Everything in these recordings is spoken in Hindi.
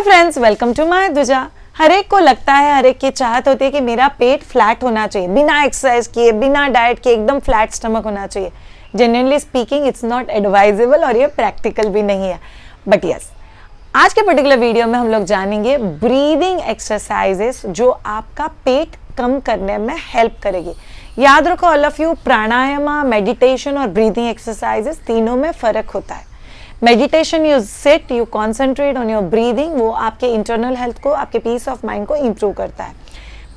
फ्रेंड्स, वेलकम टू माय दुजा। हर एक को लगता है, हर एक की चाहत होती है कि मेरा पेट फ्लैट होना चाहिए, बिना एक्सरसाइज किए, बिना डाइट के एकदम फ्लैट स्टमक होना चाहिए। Genuinely speaking it's not advisable और ये प्रैक्टिकल भी नहीं है। बट यस, आज के पर्टिकुलर वीडियो में हम लोग जानेंगे ब्रीदिंग एक्सरसाइजेस जो आपका पेट कम करने में हेल्प करेगी। याद रखो all of you, pranayama, meditation और ब्रीदिंग एक्सरसाइजेस तीनों में फर्क होता है। Meditation you sit, you concentrate on your breathing, वो आपके इंटरनल हेल्थ को, आपके पीस ऑफ माइंड को इंप्रूव करता है।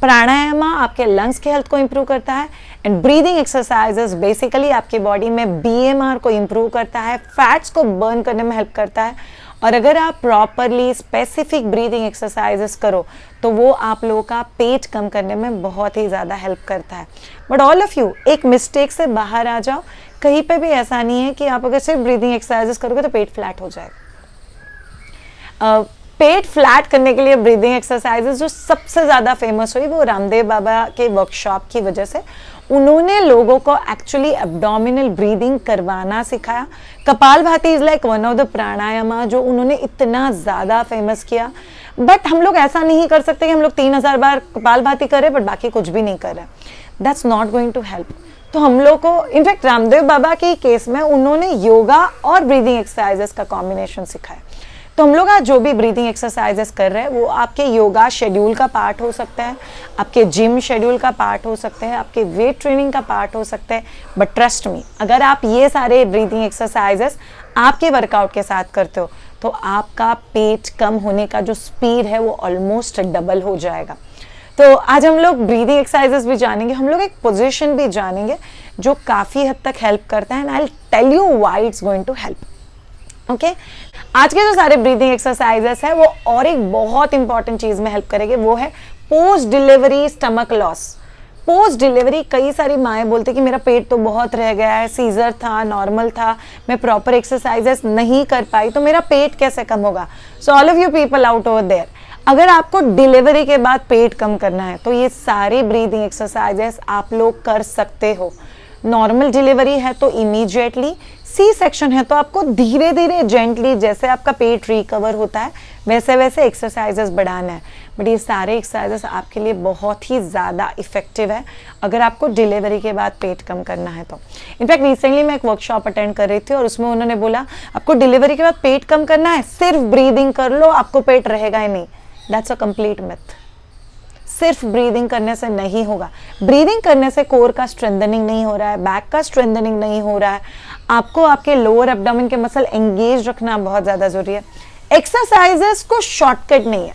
प्राणायाम आपके लंग्स के हेल्थ को इंप्रूव करता है एंड ब्रीदिंग एक्सरसाइजेस बेसिकली आपके बॉडी में बीएमआर को इंप्रूव करता है, फैट्स को बर्न करने में हेल्प करता है। और अगर आप प्रॉपरली स्पेसिफिक ब्रीदिंग एक्सरसाइजेस करो तो वो आप लोगों का पेट कम करने में बहुत ही ज़्यादा हेल्प करता है। बट ऑल ऑफ यू एक मिस्टेक से बाहर आ जाओ, कहीं पे भी ऐसा नहीं है कि आप अगर सिर्फ ब्रीदिंग एक्सरसाइजेस करोगे तो पेट फ्लैट हो जाएगा। पेट फ्लैट करने के लिए ब्रीदिंग एक्सरसाइजेस जो सबसे ज़्यादा फेमस हुई वो रामदेव बाबा के वर्कशॉप की वजह से। उन्होंने लोगों को एक्चुअली एब्डोमिनल ब्रीदिंग करवाना सिखाया। Kapalbhati is like one of the pranayama जो उन्होंने इतना ज़्यादा फेमस किया। बट हम लोग ऐसा नहीं कर सकते कि हम लोग 3000 बार कपालभाति करें बट बाकी कुछ भी नहीं कर रहे। That's not going to help. तो हम लोग को इनफैक्ट रामदेव बाबा के केस में उन्होंने योगा और ब्रीदिंग एक्सरसाइजेस का कॉम्बिनेशन सिखाया। तो हम लोग आज जो भी ब्रीदिंग एक्सरसाइजेस कर रहे हैं वो आपके योगा शेड्यूल का पार्ट हो सकता है, आपके जिम शेड्यूल का पार्ट हो सकते हैं, आपके वेट ट्रेनिंग का पार्ट हो सकते हैं। बट ट्रस्ट मी, अगर आप ये सारे ब्रीदिंग एक्सरसाइजेस आपके वर्कआउट के साथ करते हो तो आपका पेट कम होने का जो स्पीड है वो ऑलमोस्ट डबल हो जाएगा। तो आज हम लोग ब्रीदिंग एक्सरसाइजेस भी जानेंगे, हम लोग एक पोजीशन भी जानेंगे जो काफ़ी हद तक हेल्प करता है and I will tell you why it's going to help. Okay, आज के जो सारे ब्रीदिंग एक्सरसाइजेस है वो और एक बहुत इंपॉर्टेंट चीज़ में हेल्प करेंगे, वो है post delivery stomach loss. Post delivery कई सारी माएँ बोलती कि मेरा पेट तो बहुत रह गया है, सीजर था, नॉर्मल था, मैं प्रॉपर एक्सरसाइजेस नहीं कर पाई तो मेरा पेट कैसे कम होगा। So all of you people out over there, अगर आपको डिलीवरी के बाद पेट कम करना है तो ये सारी ब्रीदिंग एक्सरसाइजेस आप लोग कर सकते हो। नॉर्मल डिलीवरी है तो इमीडिएटली, सी सेक्शन है तो आपको धीरे धीरे जेंटली, जैसे आपका पेट रिकवर होता है वैसे वैसे एक्सरसाइजेस बढ़ाना है। बट ये सारे एक्सरसाइजेस आपके लिए बहुत ही ज़्यादा इफेक्टिव है अगर आपको डिलीवरी के बाद पेट कम करना है तो। इनफैक्ट रिसेंटली मैं एक वर्कशॉप अटेंड कर रही थी और उसमें उन्होंने बोला आपको डिलीवरी के बाद पेट कम करना है, सिर्फ ब्रीदिंग कर लो, आपको पेट रहेगा ही नहीं। That's a complete myth. सिर्फ ब्रीदिंग करने से नहीं होगा। ब्रीदिंग करने से कोर का स्ट्रेंथनिंग नहीं हो रहा है, बैक का स्ट्रेंथनिंग नहीं हो रहा है। आपको आपके लोअर एब्डोमेन के मसल एंगेज रखना बहुत ज़्यादा जरूरी है। एक्सरसाइजेस को शॉर्टकट नहीं है,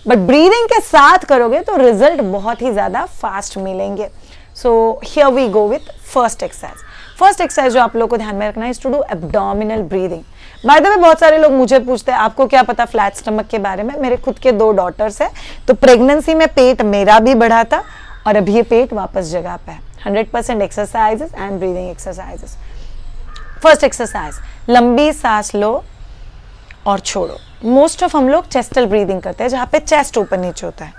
बट ब्रीदिंग के साथ करोगे तो रिजल्ट बहुत ही ज़्यादा फास्ट मिलेंगे। So here we go with first exercise. First exercise जो आप लोग को ध्यान में रखना है is to do abdominal breathing. By the way, बहुत सारे लोग मुझे पूछते हैं आपको क्या पता फ्लैट स्टमक के बारे में। मेरे खुद के 2 डॉटर्स हैं, तो प्रेगनेंसी में पेट मेरा भी बढ़ा था और अभी ये पेट वापस जगह पे है। 100% exercises and breathing exercises. First exercise, लंबी सांस लो और छोड़ो। मोस्ट ऑफ हम लोग चेस्टल ब्रीदिंग करते हैं जहां पे चेस्ट ऊपर नीचे होता है,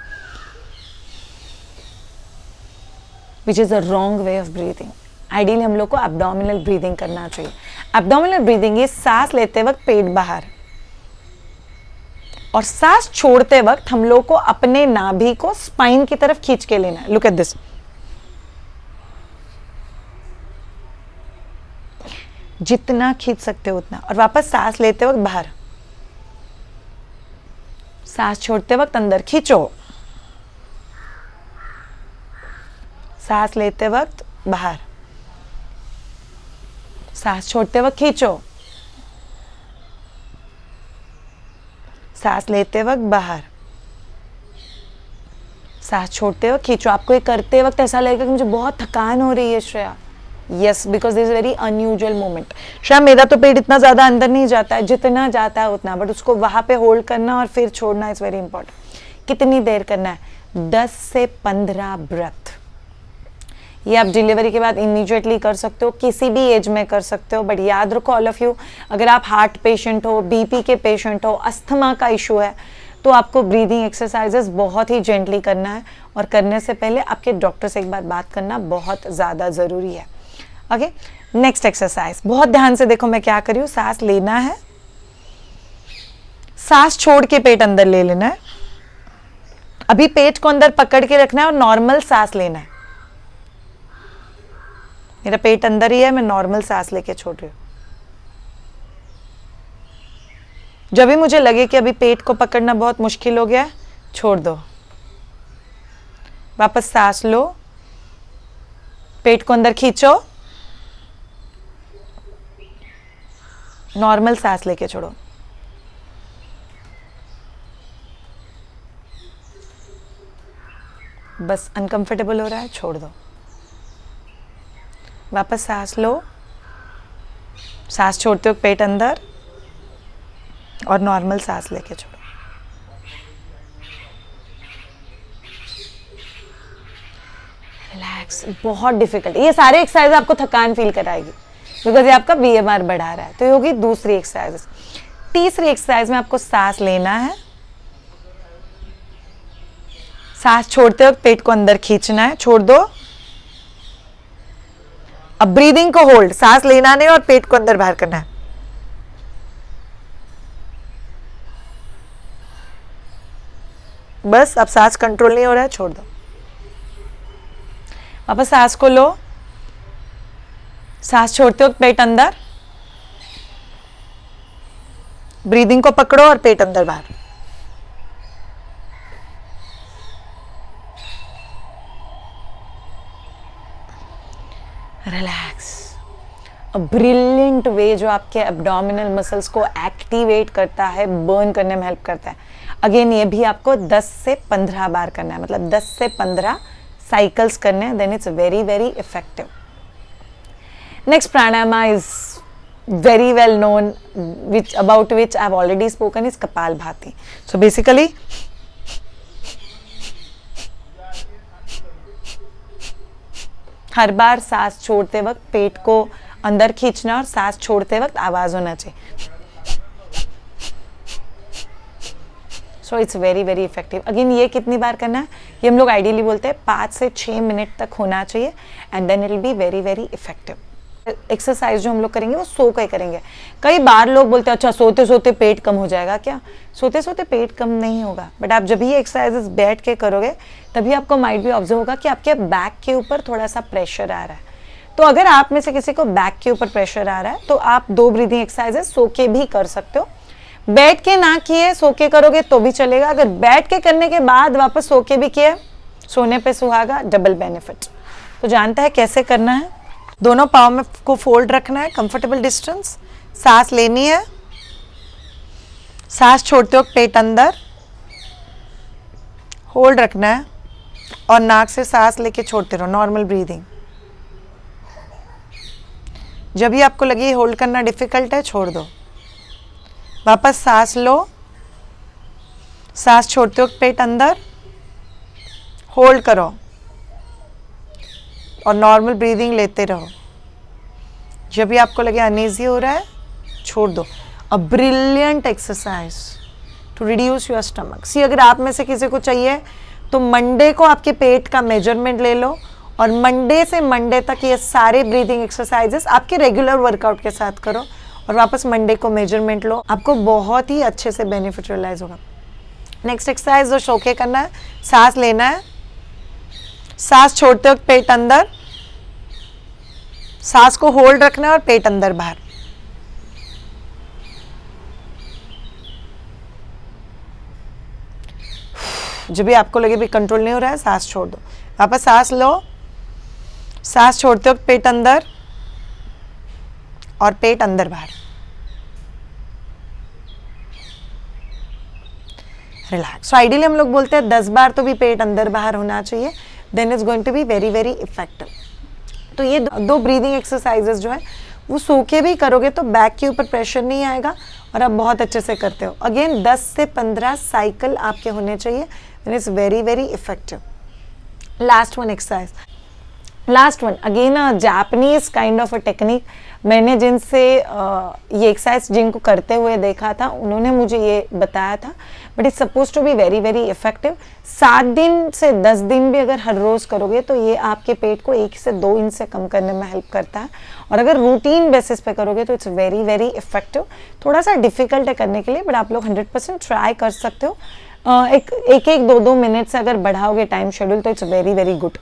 which is a wrong way of breathing. Ideally हम लोग को एब्डोमिनल ब्रीदिंग करना चाहिए। एब्डोमिनल ब्रीदिंग ये सांस लेते वक्त पेट बाहर और सांस छोड़ते वक्त हम लोग को अपने नाभि को स्पाइन की तरफ खींच के लेना है। Look at this. जितना खींच सकते हो उतना, और वापस सांस लेते वक्त बाहर, सांस छोड़ते वक्त अंदर खींचो, सांस लेते वक्त बाहर, सांस छोड़ते वक्त खींचो, सांस लेते वक्त बाहर, सांस छोड़ते वक्त खींचो। आपको ये करते वक्त ऐसा लगेगा कि मुझे बहुत थकान हो रही है Shreya. Yes, because this is very unusual moment. Shreya, मेरा तो पेट इतना ज्यादा अंदर नहीं जाता है, जितना जाता है उतना, बट उसको वहां पे होल्ड करना और फिर छोड़ना इज वेरी इंपॉर्टेंट। कितनी देर करना है? 10 से 15 ब्रेथ। ये आप डिलीवरी के बाद इमीडिएटली कर सकते हो, किसी भी एज में कर सकते हो। बट याद रखो ऑल ऑफ यू, अगर आप हार्ट पेशेंट हो, बीपी के पेशेंट हो, अस्थमा का इशू है तो आपको ब्रीदिंग एक्सरसाइजेस बहुत ही जेंटली करना है और करने से पहले आपके डॉक्टर से एक बार बात करना बहुत ज़्यादा ज़रूरी है। ओके, नेक्स्ट एक्सरसाइज बहुत ध्यान से देखो मैं क्या कर रही हूँ। सांस लेना है, सांस छोड़ के पेट अंदर ले लेना है। अभी पेट को अंदर पकड़ के रखना है और नॉर्मल सांस लेना है। मेरा पेट अंदर ही है, मैं नॉर्मल सांस लेके छोड़ रही हूं। जब भी मुझे लगे कि अभी पेट को पकड़ना बहुत मुश्किल हो गया है, छोड़ दो। वापस सांस लो, पेट को अंदर खींचो, नॉर्मल सांस लेके छोड़ो। बस अनकंफर्टेबल हो रहा है, छोड़ दो। वापस सांस लो, सांस छोड़ते हो पेट अंदर और नॉर्मल सांस लेके छोड़ो। रिलैक्स। बहुत डिफिकल्ट, ये सारे एक्सरसाइज आपको थकान फील कराएगी बिकॉज ये आपका बीएमआर बढ़ा रहा है। तो ये होगी दूसरी एक्सरसाइज। तीसरी एक्सरसाइज में आपको सांस लेना है, सांस छोड़ते वक्त पेट को अंदर खींचना है, छोड़ दो। अब ब्रीदिंग को होल्ड, सांस लेना नहीं और पेट को अंदर बाहर करना है। बस अब सांस कंट्रोल नहीं हो रहा है, छोड़ दो। वापस सांस को लो, सांस छोड़ते वक्त पेट अंदर, ब्रीदिंग को पकड़ो और पेट अंदर बाहर। रिलैक्स। अ ब्रिलियंट वे जो आपके एब्डोमिनल मसल्स को एक्टिवेट करता है, बर्न करने में हेल्प करता है। अगेन ये भी आपको 10 से 15 बार करना है, मतलब 10 से 15 साइकिल्स करने हैं, then it's very very effective. Next pranayama is very well known, about which I have already spoken, is Kapalbhati. So basically हर बार सांस छोड़ते वक्त पेट को अंदर खींचना और सांस छोड़ते वक्त आवाज होना चाहिए। So it's very very effective. Again ये कितनी बार करना है, ये हम लोग आइडियली बोलते हैं 5 से 6 मिनट तक होना चाहिए, and then it will be very very effective. Exercise जो हम लोग करेंगे वो सो के करेंगे। कई बार लोग बोलते हैं अच्छा सोते सोते पेट कम हो जाएगा क्या? सोते सोते पेट कम नहीं होगा, बट आप जब ये एक्सरसाइजेस बैठ के करोगे तभी आपको माइट भी ऑब्जर्व होगा कि आपके बैक के ऊपर थोड़ा सा प्रेशर आ रहा है। तो अगर आप में से किसी को बैक के ऊपर प्रेशर आ रहा है तो आप 2 ब्रीदिंग एक्सरसाइजेस सो के भी कर सकते हो। बैठ के ना किए सो के करोगे तो भी चलेगा। अगर बैठ के करने के बाद वापस सो के भी किए, सोने पे सुहागा, डबल बेनिफिट। तो जानता है कैसे करना है। दोनों पाँव में को फोल्ड रखना है, कंफर्टेबल डिस्टेंस। सांस लेनी है, सांस छोड़ते वक्त पेट अंदर होल्ड रखना है और नाक से सांस लेके छोड़ते रहो, नॉर्मल ब्रीदिंग। जब भी आपको लगे होल्ड करना डिफिकल्ट है, छोड़ दो। वापस सांस लो, सांस छोड़ते वक्त पेट अंदर होल्ड करो और नॉर्मल ब्रीदिंग लेते रहो। जब भी आपको लगे अनईजी हो रहा है, छोड़ दो। A brilliant exercise to reduce your stomach. See अगर आप में से किसी को चाहिए तो मंडे को आपके पेट का मेजरमेंट ले लो और मंडे से मंडे तक ये सारे ब्रीदिंग एक्सरसाइजेस आपके रेगुलर वर्कआउट के साथ करो और वापस मंडे को मेजरमेंट लो। आपको बहुत ही अच्छे से बेनिफिट रियलाइज होगा। नेक्स्ट एक्सरसाइज जो शो के करना है, सांस लेना है, सांस छोड़ते वक्त पेट अंदर, सांस को होल्ड रखना है और पेट अंदर बाहर। जब भी आपको लगे भी कंट्रोल नहीं हो रहा है, सांस छोड़ दो। वापस सांस लो, सांस छोड़ते वक्त पेट अंदर और पेट अंदर बाहर। रिलैक्स। सो आइडियली हम लोग बोलते हैं 10 बार तो भी पेट अंदर बाहर होना चाहिए, then is going to be very very effective. तो ये 2 ब्रीदिंग एक्सरसाइजेस जो है वो सो के भी करोगे तो बैक के ऊपर प्रेशर नहीं आएगा और आप बहुत अच्छे से करते हो। अगेन 10 से 15 साइकिल आपके होने चाहिए, then it's very very effective. Last one exercise, last one again a Japanese kind of a technique. मैंने जिनसे ये एक्सरसाइज जिनको करते हुए देखा था उन्होंने मुझे ये बताया था, but it's suppose to be very very effective. 7 दिन से 10 दिन भी अगर हर रोज़ करोगे तो ये आपके पेट को 1 से 2 इंच से कम करने में हेल्प करता है, और अगर रूटीन बेसिस पे करोगे तो इट्स वेरी वेरी इफेक्टिव। थोड़ा सा डिफिकल्ट है करने के लिए, बट आप लोग 100% ट्राई कर सकते हो। एक 2 मिनट से अगर बढ़ाओगे टाइम शेड्यूल तो इट्स वेरी वेरी गुड।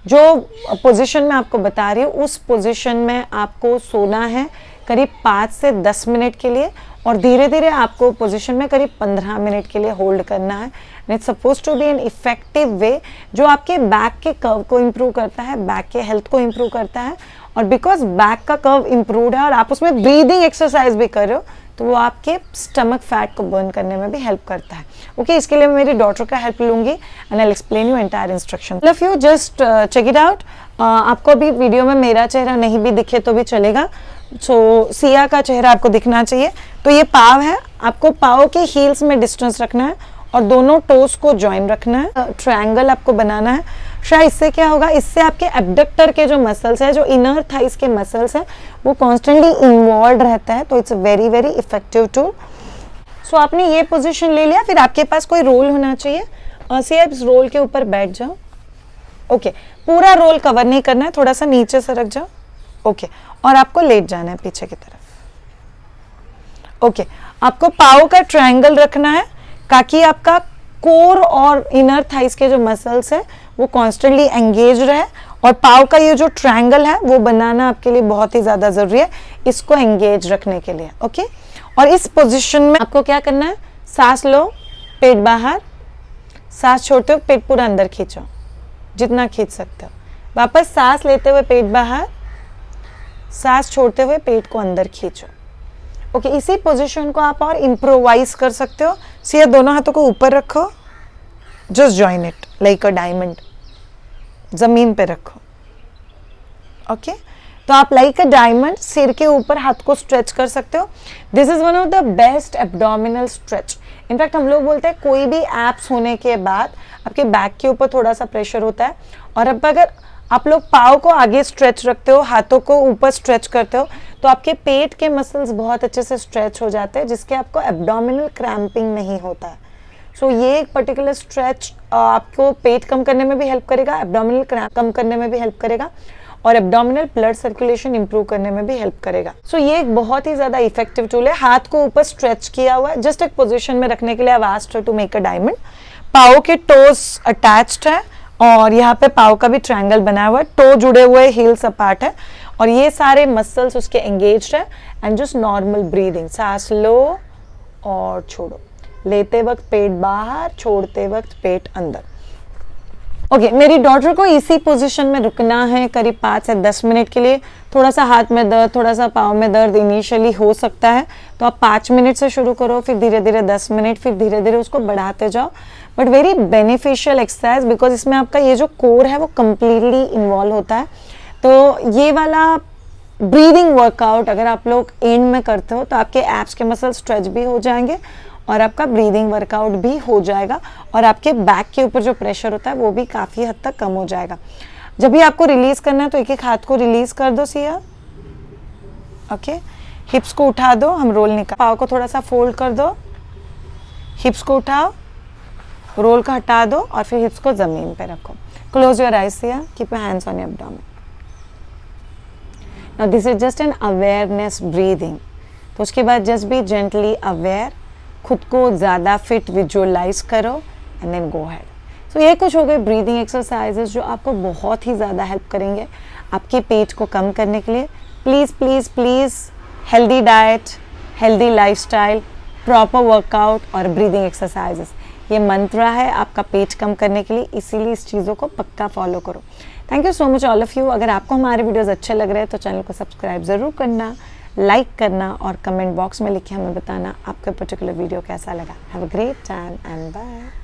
जो पोजीशन मैं आपको बता रही हूँ उस पोजीशन में आपको सोना है करीब 5 से 10 मिनट के लिए, और धीरे धीरे आपको पोजीशन में करीब 15 मिनट के लिए होल्ड करना है। It's suppose to be an effective way जो आपके बैक के कर्व को इम्प्रूव करता है, बैक के हेल्थ को इम्प्रूव करता है। और बिकॉज बैक का कर्व इम्प्रूव है और आप उसमें ब्रीदिंग एक्सरसाइज भी कर रहे हो तो वो आपके स्टमक फैट को बर्न करने में भी हेल्प करता है। ओके, इसके लिए मैं मेरी डॉटर का हेल्प लूंगी and I will explain you entire instruction. Love you, just check it out. आपको अभी वीडियो में मेरा चेहरा नहीं भी दिखे तो भी चलेगा, सो सिया का चेहरा आपको दिखना चाहिए। तो ये पाव है, आपको पाव के हील्स में डिस्टेंस रखना है और दोनों टोस को ज्वाइन रखना है। ट्रायंगल आपको बनाना है। शायद इससे क्या होगा, इससे आपके एब्डक्टर के जो मसल्स है, जो इनर थाइस के मसल्स है, वो कॉन्स्टेंटली इन्वॉल्व रहता है, तो it's very very effective tool. So आपने ये पोजीशन ले लिया, फिर आपके पास कोई रोल होना चाहिए। सिया इस रोल के ऊपर बैठ जाओ। ओके, पूरा रोल कवर नहीं करना है, थोड़ा सा नीचे सरक जाओ। ओके, और आपको लेट जाना है पीछे की तरफ। ओके, आपको पाव का ट्रायंगल रखना है ताकि आपका कोर और इनर थाइस के जो मसल्स है वो कॉन्स्टेंटली एंगेज रहे, और पाव का ये जो ट्रायंगल है वो बनाना आपके लिए बहुत ही ज़्यादा ज़रूरी है इसको एंगेज रखने के लिए। ओके, और इस पोजीशन में आपको क्या करना है, सांस लो, पेट बाहर, सांस छोड़ते हो, पेट पूरा अंदर खींचो जितना खींच सकते हो, वापस सांस लेते हुए पेट बाहर, सांस छोड़ते हुए पेट को अंदर खींचो। ओके, इसी पोजीशन को आप और इम्प्रोवाइज कर सकते हो। सिया दोनों हाथों को ऊपर रखो, just join it like a diamond, जमीन पे रखो। ओके, तो आप लाइक अ डायमंड सिर के ऊपर हाथ को स्ट्रेच कर सकते हो। This is one of the best abdominal stretch. In fact हम लोग बोलते हैं कोई भी एप्स होने के बाद आपके बैक के ऊपर थोड़ा सा प्रेशर होता है, और अब अगर आप लोग पाँव को आगे स्ट्रेच रखते हो, हाथों को ऊपर स्ट्रेच करते हो, तो आपके पेट के मसल्स बहुत अच्छे से स्ट्रेच हो जाते हैं, जिसके आपको एब्डोमिनल क्रैम्पिंग नहीं होता है। सो ये एक पर्टिकुलर स्ट्रेच आपको पेट कम करने में भी हेल्प करेगा, एब्डोमिनल क्रैम्प कम करने में भी हेल्प करेगा, और एब्डोमिनल ब्लड सर्कुलेशन इंप्रूव करने में भी हेल्प करेगा। सो ये एक बहुत ही ज़्यादा इफेक्टिव टूल है। हाथ को ऊपर स्ट्रेच किया हुआ है, जस्ट एक पोजिशन में रखने के लिए I asked her to make a diamond. पाँव के टोस अटैच्ड है और यहाँ पे पाँव का भी ट्रायंगल बना हुआ है, टो जुड़े हुए, हील्स अपार्ट है, और ये सारे मसल्स उसके एंगेज्ड है। एंड जस्ट नॉर्मल ब्रीदिंग, सांस लो और छोड़ो, लेते वक्त पेट बाहर, छोड़ते वक्त पेट अंदर। ओके, मेरी डॉटर को इसी पोजीशन में रुकना है करीब 5 से 10 मिनट के लिए। थोड़ा सा हाथ में दर्द, थोड़ा सा पाँव में दर्द इनिशियली हो सकता है, तो आप 5 मिनट से शुरू करो, फिर धीरे धीरे 10 मिनट, फिर धीरे धीरे उसको बढ़ाते जाओ। But very beneficial exercise, because इसमें आपका ये जो कोर है वो कम्प्लीटली इन्वॉल्व होता है। तो ये वाला ब्रीदिंग वर्कआउट अगर आप लोग एंड में करते हो तो आपके एब्स के मसल स्ट्रेच भी हो जाएंगे और आपका ब्रीदिंग वर्कआउट भी हो जाएगा, और आपके बैक के ऊपर जो प्रेशर होता है वो भी काफ़ी हद तक कम हो जाएगा। जब भी आपको रिलीज करना है तो एक एक हाथ को रिलीज कर दो सिया। ओके, हिप्स को उठा दो, हम रोल निकाल, पाँव को थोड़ा सा फोल्ड कर दो, हिप्स को उठाओ, रोल को हटा दो, और फिर हिप्स को जमीन पे रखो। Close your eyes Siya, keep your hands on your abdomen. Now this is just an awareness breathing. तो उसके बाद जस्ट बी जेंटली अवेयर, खुद को ज़्यादा फिट विजुअलाइज करो एंड देन गो हेड। सो ये कुछ हो गए ब्रीदिंग एक्सरसाइजेस जो आपको बहुत ही ज़्यादा हेल्प करेंगे आपके पेट को कम करने के लिए। Please please please healthy diet, healthy lifestyle, proper workout और ब्रीदिंग एक्सरसाइजेस, ये मंत्र है आपका पेट कम करने के लिए, इसीलिए इस चीज़ों को पक्का फॉलो करो। Thank you so much all of you. अगर आपको हमारे वीडियोस अच्छे लग रहे हैं तो चैनल को सब्सक्राइब ज़रूर करना, लाइक करना, और कमेंट बॉक्स में लिख के हमें बताना आपका पर्टिकुलर वीडियो कैसा लगा। Have a great time and bye.